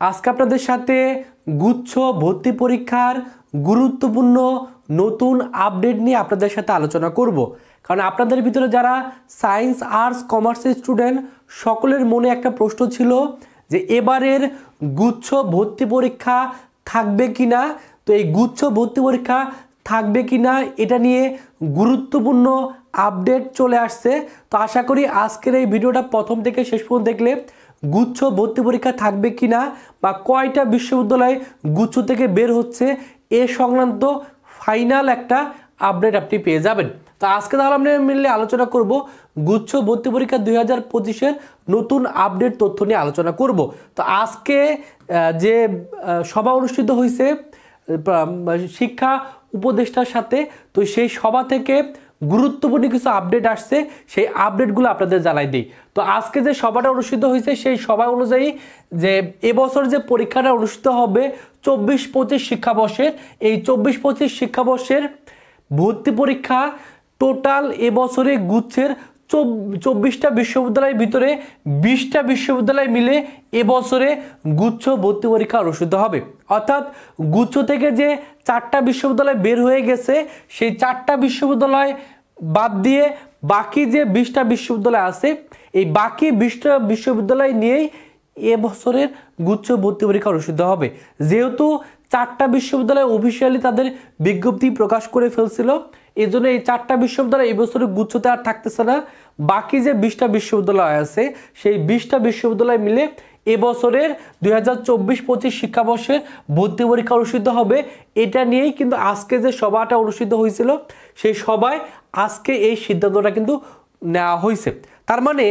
আজকে আপনাদের সাথে গুচ্ছ ভর্তি পরীক্ষার গুরুত্বপূর্ণ নতুন আপডেট নিয়ে আপনাদের সাথে আলোচনা করব। কারণ আপনাদের ভিতরে যারা সায়েন্স আর্টস কমার্সের স্টুডেন্ট সকলের মনে একটা প্রশ্ন ছিল যে এবারের গুচ্ছ ভর্তি পরীক্ষা থাকবে কিনা। তো এই গুচ্ছ ভর্তি পরীক্ষা থাকবে কিনা এটা নিয়ে গুরুত্বপূর্ণ আপডেট চলে আসছে। তো আশা করি আজকের এই ভিডিওটা প্রথম থেকে শেষ পর্যন্ত দেখলে গুচ্ছ ভর্তি পরীক্ষা থাকবে কিনা বা কয়টা বিশ্ববিদ্যালয় গুচ্ছ থেকে বের হচ্ছে এ সংক্রান্ত ফাইনাল একটা আপডেট আপনি পেয়ে যাবেন। তো আজকে তাহলে আমরা মিলে আলোচনা করব গুচ্ছ ভর্তি পরীক্ষা 2025-এর নতুন আপডেট তথ্য নিয়ে আলোচনা করব। তো আজকে যে সভা অনুষ্ঠিত হয়েছে শিক্ষা উপদেষ্টার সাথে, তো সেই সভা থেকে গুরুত্বপূর্ণ কিছু আপডেট আসছে, সেই আপডেটগুলো আপনাদের জানাই দিই। তো আজকে যে সভাটা অনুষ্ঠিত হয়েছে সেই সভা অনুযায়ী যে এবছর যে পরীক্ষাটা অনুষ্ঠিত হবে 24-25 শিক্ষাবর্ষের, এই 24-25 শিক্ষাবর্ষের ভর্তি পরীক্ষা টোটাল এবছরে গুচ্ছের 24টা বিশ্ববিদ্যালয়ের ভিতরে 20টা বিশ্ববিদ্যালয় মিলে এবছরে গুচ্ছ ভর্তি পরীক্ষা অনুষ্ঠিত হবে। অর্থাৎ গুচ্ছ থেকে যে 4টা বিশ্ববিদ্যালয় বের হয়ে গেছে সেই 4টা বিশ্ববিদ্যালয় বাদ দিয়ে বাকি যে 20টা বিশ্ববিদ্যালয় আছে এই বাকি 20টা বিশ্ববিদ্যালয় নিয়েই এবছরের গুচ্ছ ভর্তি পরীক্ষা অনুষ্ঠিত হবে। যেহেতু 4টা বিশ্ববিদ্যালয় অফিসিয়ালি তাদের বিজ্ঞপ্তি প্রকাশ করে ফেলছিল, এই জন্য এই 4টা বিশ্ববিদ্যালয় এই বছরে গুচ্ছতে আর থাকতেছে না। বাকি যে 20টা বিশ্ববিদ্যালয় আছে সেই 20টা বিশ্ববিদ্যালয় মিলে এবছরের 2024-25 শিক্ষাবর্ষের ভর্তি পরীক্ষা অনুষ্ঠিত হবে। এটা নিয়েই কিন্তু আজকে যে সভাটা অনুষ্ঠিত হয়েছিল সেই সভায় আজকে এই সিদ্ধান্তটা কিন্তু নেওয়া হয়েছে। তার মানে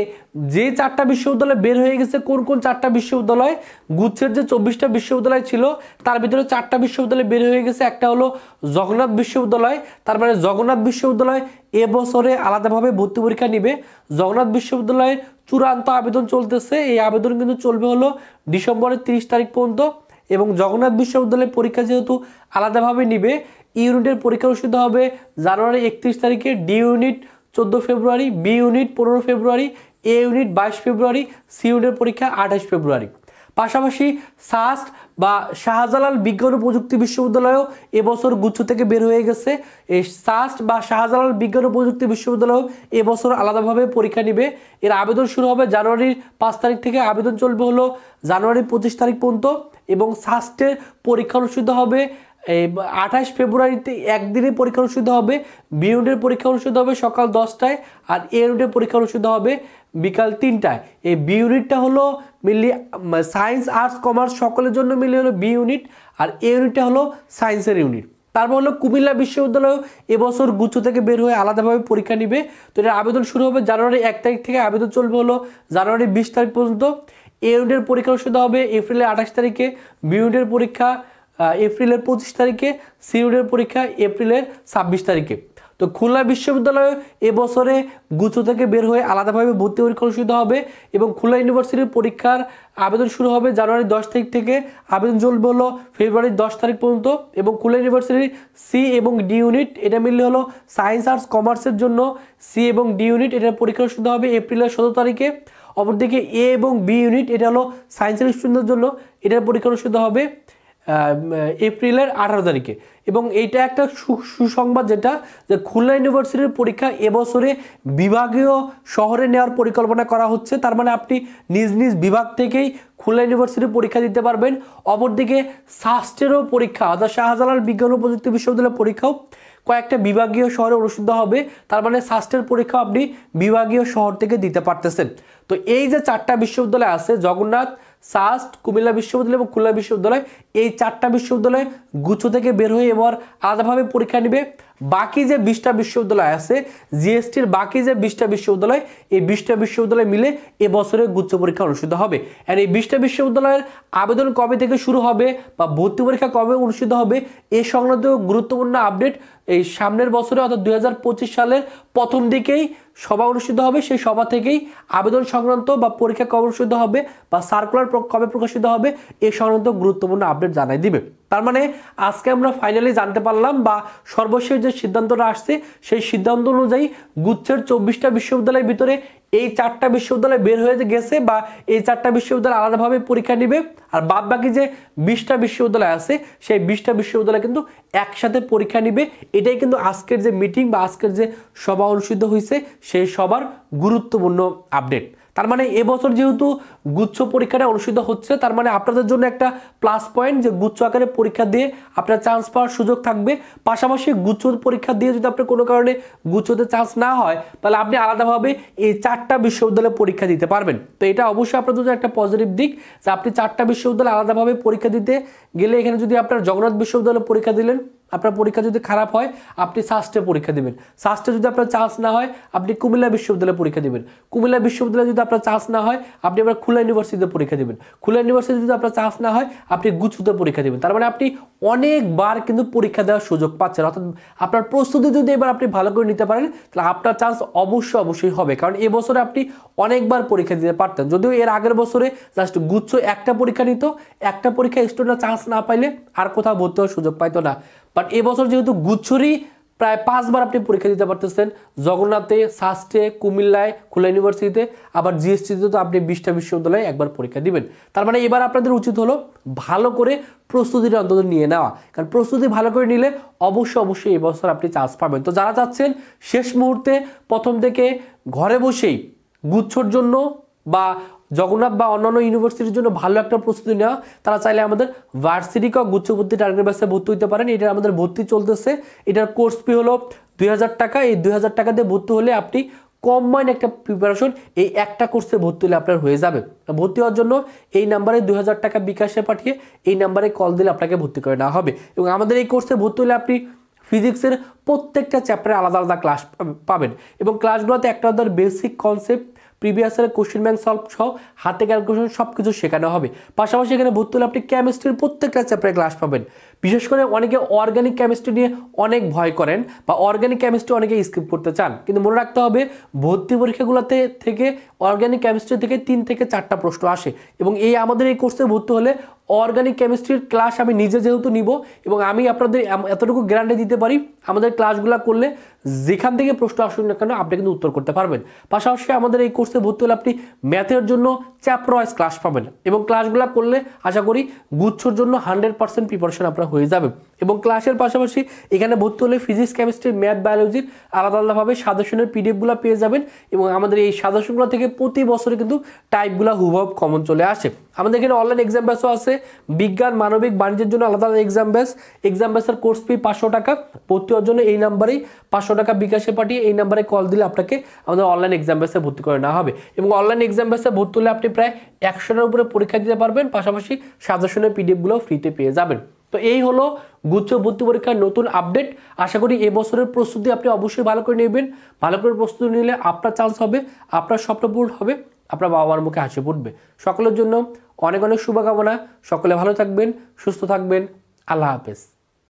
যে 4টা বিশ্ববিদ্যালয় বের হয়ে গেছে, কোন কোন 4টা বিশ্ববিদ্যালয়, গুচ্ছের যে 24টা বিশ্ববিদ্যালয় ছিল তার ভিতরে 4টা বিশ্ববিদ্যালয় বের হয়ে গেছে। একটা হলো জগন্নাথ বিশ্ববিদ্যালয়, তার মানে জগন্নাথ বিশ্ববিদ্যালয় এবছরে আলাদাভাবে ভর্তি পরীক্ষা নিবে। জগন্নাথ বিশ্ববিদ্যালয়ের চূড়ান্ত আবেদন চলতেছে, এই আবেদন কিন্তু চলবে হলো ডিসেম্বরের 30 তারিখ পর্যন্ত। এবং জগন্নাথ বিশ্ববিদ্যালয়ের পরীক্ষা যেহেতু আলাদাভাবে নিবে, ইউনিটের পরীক্ষা অনুষ্ঠিত হবে জানুয়ারি 31 তারিখে, ডি ইউনিট 14 ফেব্রুয়ারি, বি ইউনিট 15 ফেব্রুয়ারি, এ ইউনিট 22 ফেব্রুয়ারি, সি ইউনিটের পরীক্ষা 28 ফেব্রুয়ারি। পাশাপাশি সাস্ট বা শাহজালাল বিজ্ঞান ও প্রযুক্তি বিশ্ববিদ্যালয়ও এবছর গুচ্ছ থেকে বের হয়ে গেছে। এই সাস্ট বা শাহজালাল বিজ্ঞান ও প্রযুক্তি বিশ্ববিদ্যালয়ও এবছর আলাদাভাবে পরীক্ষা নিবে। এর আবেদন শুরু হবে জানুয়ারির 5 তারিখ থেকে, আবেদন চলবে হলো জানুয়ারির 25 তারিখ পর্যন্ত। এবং সাস্টের পরীক্ষা অনুষ্ঠিত হবে 28 ফেব্রুয়ারিতে, একদিনে পরীক্ষা অনুষ্ঠিত হবে। বি ইউনিটের পরীক্ষা অনুষ্ঠিত হবে সকাল 10টায়, আর এ ইউনিটের পরীক্ষা অনুষ্ঠিত হবে বিকাল 3টায়। এই বি ইউনিটটা হলো মেনলি সায়েন্স আর্টস কমার্স সকলের জন্য মিলে হলো বি ইউনিট, আর এ ইউনিটটা হলো সায়েন্সের ইউনিট। তারপর হলো কুমিল্লা বিশ্ববিদ্যালয় এবছর গুচ্ছ থেকে বের হয়ে আলাদাভাবে পরীক্ষা নিবে। তো এর আবেদন শুরু হবে জানুয়ারি 1 তারিখ থেকে, আবেদন চলবে হলো জানুয়ারি 20 তারিখ পর্যন্ত। এ ইউনিটের পরীক্ষা অনুষ্ঠিত হবে এপ্রিলের 28 তারিখে, বি ইউনিটের পরীক্ষা এপ্রিলের 25 তারিখে, সি ইউনিটের পরীক্ষা এপ্রিলের 26 তারিখে। তো খুলনা বিশ্ববিদ্যালয় এবছরে গুচ্ছ থেকে বের হয়ে আলাদাভাবে ভর্তি পরীক্ষা অনুষ্ঠিত হবে। এবং খুলনা ইউনিভার্সিটির পরীক্ষার আবেদন শুরু হবে জানুয়ারি 10 তারিখ থেকে, আবেদন চলবে হলো ফেব্রুয়ারি 10 তারিখ পর্যন্ত। এবং খুলনা ইউনিভার্সিটির সি এবং ডি ইউনিট, এটা মিললে হলো সায়েন্স আর্টস কমার্সের জন্য সি এবং ডি ইউনিট, এটার পরীক্ষা অনুষ্ঠিত হবে এপ্রিলের 17 তারিখে। অপরদিকে এ এবং বি ইউনিট, এটা হলো সায়েন্সের স্টুডেন্টদের জন্য, এটার পরীক্ষা অনুষ্ঠিত হবে এপ্রিলের 18 তারিখে। এবং এইটা একটা সুসংবাদ, যেটা যে খুলনা ইউনিভার্সিটির পরীক্ষা এবছরে বিভাগীয় শহরে নেওয়ার পরিকল্পনা করা হচ্ছে। তার মানে আপনি নিজ নিজ বিভাগ থেকেই খুলনা ইউনিভার্সিটির পরীক্ষা দিতে পারবেন। অপরদিকে সাস্টেরও পরীক্ষা, অর্থাৎ শাহজালাল বিজ্ঞান ও প্রযুক্তি বিশ্ববিদ্যালয়ের পরীক্ষাও কয়েকটা বিভাগীয় শহরে অনুষ্ঠিত হবে। তার মানে সাস্টের পরীক্ষা আপনি বিভাগীয় শহর থেকে দিতে পারতেছেন। তো এই যে 4টা বিশ্ববিদ্যালয় আছে, জগন্নাথ, সাস্ট, কুমিল্লা বিশ্ববিদ্যালয় এবং খুলনা বিশ্ববিদ্যালয়, এই 4টা বিশ্ববিদ্যালয় গুচ্ছ থেকে বের হয়ে এবার আলাদাভাবে পরীক্ষা নেবে। বাকি যে 20টা বিশ্ববিদ্যালয় আছে, জিএসটির বাকি যে 20টা বিশ্ববিদ্যালয়, এই 20টা বিশ্ববিদ্যালয় মিলে এবছরে গুচ্ছ পরীক্ষা অনুষ্ঠিত হবে। আর এই 20টা বিশ্ববিদ্যালয়ের আবেদন কবে থেকে শুরু হবে বা ভর্তি পরীক্ষা কবে অনুষ্ঠিত হবে এ সংক্রান্ত গুরুত্বপূর্ণ আপডেট এই সামনের বছরে, অর্থাৎ 2025 সালের প্রথম দিকেই সভা অনুষ্ঠিত হবে। সেই সভা থেকেই আবেদন সংক্রান্ত বা পরীক্ষা কবে অনুষ্ঠিত হবে বা সার্কুলার কবে প্রকাশিত হবে এ সংক্রান্ত গুরুত্বপূর্ণ আপডেট জানাই দিবে। তার মানে আজকে আমরা ফাইনালি জানতে পারলাম বা সর্বশেষ যে সিদ্ধান্তটা আসছে সেই সিদ্ধান্ত অনুযায়ী গুচ্ছের 24টা বিশ্ববিদ্যালয়ের ভিতরে এই 4টা বিশ্ববিদ্যালয় বের হয়ে গেছে বা এই 4টা বিশ্ববিদ্যালয় আলাদাভাবে পরীক্ষা নেবে, আর বাদ বাকি যে 20টা বিশ্ববিদ্যালয় আছে সেই 20টা বিশ্ববিদ্যালয় কিন্তু একসাথে পরীক্ষা নেবে। এটাই কিন্তু আজকের যে মিটিং বা আজকের যে সভা অনুষ্ঠিত হয়েছে সেই সবার গুরুত্বপূর্ণ আপডেট। তার মানে এবছর যেহেতু গুচ্ছ পরীক্ষাটা অনুষ্ঠিত হচ্ছে, তার মানে আপনাদের জন্য একটা প্লাস পয়েন্ট যে গুচ্ছ আকারে পরীক্ষা দিয়ে আপনার চান্স পাওয়ার সুযোগ থাকবে। পাশাপাশি গুচ্ছ পরীক্ষা দিয়ে যদি আপনার কোনো কারণে গুচ্ছতে চান্স না হয়, তাহলে আপনি আলাদাভাবে এই 4টা বিশ্ববিদ্যালয়ে পরীক্ষা দিতে পারবেন। তো এটা অবশ্যই আপনার জন্য একটা পজিটিভ দিক যে আপনি 4টা বিশ্ববিদ্যালয়ে আলাদাভাবে পরীক্ষা দিতে গেলে, এখানে যদি আপনার জগন্নাথ বিশ্ববিদ্যালয়ে পরীক্ষা দিলেন, আপনার পরীক্ষা যদি খারাপ হয় আপনি সাস্টে পরীক্ষা দিবেন, সাস্টে যদি আপনার চান্স না হয় আপনি কুমিল্লা বিশ্ববিদ্যালয়ে পরীক্ষা দিবেন, কুমিল্লা বিশ্ববিদ্যালয়ে যদি আপনার চান্স না হয় আপনি আবার খুলনা ইউনিভার্সিটিতে পরীক্ষা দিবেন, খুলনা ইউনিভার্সিটি যদি আপনার চান্স না হয় আপনি গুচ্ছতে পরীক্ষা দিবেন। তার মানে আপনি অনেকবার কিন্তু পরীক্ষা দেওয়ার সুযোগ পাচ্ছেন। অর্থাৎ আপনার প্রস্তুতি যদি এবার আপনি ভালো করে নিতে পারেন তাহলে আপনার চান্স অবশ্যই হবে, কারণ এবছরে আপনি অনেকবার পরীক্ষা দিতে পারতেন। যদিও এর আগের বছরে জাস্ট গুচ্ছ একটা পরীক্ষা নিত, একটা পরীক্ষা স্টুডেন্টরা চান্স না পাইলে আর কোথাও ভর্তি হওয়ার সুযোগ পাইতো না। বাট এবছর যেহেতু গুচ্ছরই প্রায় 5বার আপনি পরীক্ষা দিতে পারতেছেন, জগন্নাথে, সাস্টে, কুমিল্লায়, খুলনা ইউনিভার্সিটিতে, আবার জিএসটিতে তো আপনি 20টা বিশ্ববিদ্যালয়ে একবার পরীক্ষা দিবেন। তার মানে এবার আপনাদের উচিত হলো ভালো করে প্রস্তুতিটা অন্তত নিয়ে নেওয়া, কারণ প্রস্তুতি ভালো করে নিলে অবশ্যই এবছর আপনি চান্স পাবেন। তো যারা চাচ্ছেন শেষ মুহূর্তে প্রথম থেকে ঘরে বসেই গুচ্ছর জন্য বা জগন্নাথ বা অন্যান্য ইউনিভার্সিটির জন্য ভালো একটা প্রস্তুতি নেওয়া, তারা চাইলে আমাদের ভার্সিটি গুচ্ছ ভর্তি টার্গেট ব্যাচে ভর্তি হতে পারেন। এটা আমাদের ভর্তি চলতেছে, এটার কোর্স ফি হলো 2000 টাকা। এই 2000 টাকা দিয়ে ভর্তি হলে আপনি কম্বাইন্ড একটা প্রিপারেশন এই একটা কোর্সে ভর্তি হলে আপনার হয়ে যাবে। ভর্তি হওয়ার জন্য এই নাম্বারে 2000 টাকা বিকাশে পাঠিয়ে এই নাম্বারে কল দিলে আপনাকে ভর্তি করে নেওয়া হবে। এবং আমাদের এই কোর্সে ভর্তি হলে আপনি ফিজিক্সের প্রত্যেকটা চ্যাপ্টারে আলাদা ক্লাস পাবেন, এবং ক্লাসগুলোতে একটা বেসিক কনসেপ্ট, প্রিভিয়াস ইয়ারের কোশ্চেন ব্যাংক সলভ সহ হাতে ক্যালকুলেশন সব কিছু শেখানো হবে। পাশাপাশি এখানে ভর্তি হলে আপনি কেমিস্ট্রির প্রত্যেকটা চ্যাপ্টারে ক্লাস পাবেন। বিশেষ করে অনেকে অর্গানিক কেমিস্ট্রি নিয়ে অনেক ভয় করেন বা অর্গানিক কেমিস্ট্রি অনেকে স্কিপ করতে চান, কিন্তু মনে রাখতে হবে ভর্তি পরীক্ষাগুলোতে থেকে অর্গানিক কেমিস্ট্রি থেকে 3 থেকে 4টা প্রশ্ন আসে, এবং এই আমাদের এই কোর্সে ভর্তি হলে অর্গানিক কেমিস্ট্রির ক্লাস আমি নিজে যেহেতু নিব, এবং আমি আপনাদের এতটুকু গ্যারান্টি দিতে পারি আমাদের ক্লাসগুলো করলে যেখান থেকে প্রশ্ন আসুন না কেন আপনি কিন্তু উত্তর করতে পারবেন। পাশাপাশি আমাদের এই কোর্সে ভর্তি হলে আপনি ম্যাথের জন্য চ্যাপ্টার ওয়াইজ ক্লাস পাবেন, এবং ক্লাসগুলো করলে আশা করি গুচ্ছর জন্য 100% প্রিপারেশন আপনার হয়ে যাবে। এবং ক্লাসের পাশাপাশি এখানে ভর্তি হলে ফিজিক্স, কেমিস্ট্রি, ম্যাথ, বায়োলজির আলাদাভাবে সাজেশনের পিডিএফগুলো পেয়ে যাবেন, এবং আমাদের এই সাজেশনগুলো থেকে প্রতি বছরে কিন্তু টাইপগুলো হুবহু কমন চলে আসে। আমাদের এখানে অনলাইন এক্সাম ব্যাচও আছে, বিজ্ঞান, মানবিক, বাণিজ্যের জন্য আলাদা এক্সাম ব্যাচের কোর্স ফি 500 টাকা। ভর্তি হওয়ার জন্য এই নাম্বারেই 500 টাকা বিকাশে পাঠিয়ে এই নাম্বারে কল দিলে আপনাকে আমাদের অনলাইন এক্সাম ব্যাচে ভর্তি করে নেওয়া হবে। এবং অনলাইন এক্সাম ব্যাচে ভর্তি হলে আপনি প্রায় 100টার উপরে পরীক্ষা দিতে পারবেন, পাশাপাশি সাজেশনের পিডিএফগুলো ফ্রিতে পেয়ে যাবেন। তো এই হলো গুচ্ছ ভর্তি পরীক্ষার নতুন আপডেট। আশা করি এবছরের প্রস্তুতি আপনি অবশ্যই ভালো করে নেবেন। ভালো করে প্রস্তুতি নিলে আপনার চান্স হবে, আপনার স্বপ্ন পূরণ হবে, আপনার বাবা মার মুখে হাসি ফুটবে। সকলের জন্য অনেক শুভকামনা। সকলে ভালো থাকবেন, সুস্থ থাকবেন। আল্লাহ হাফেজ।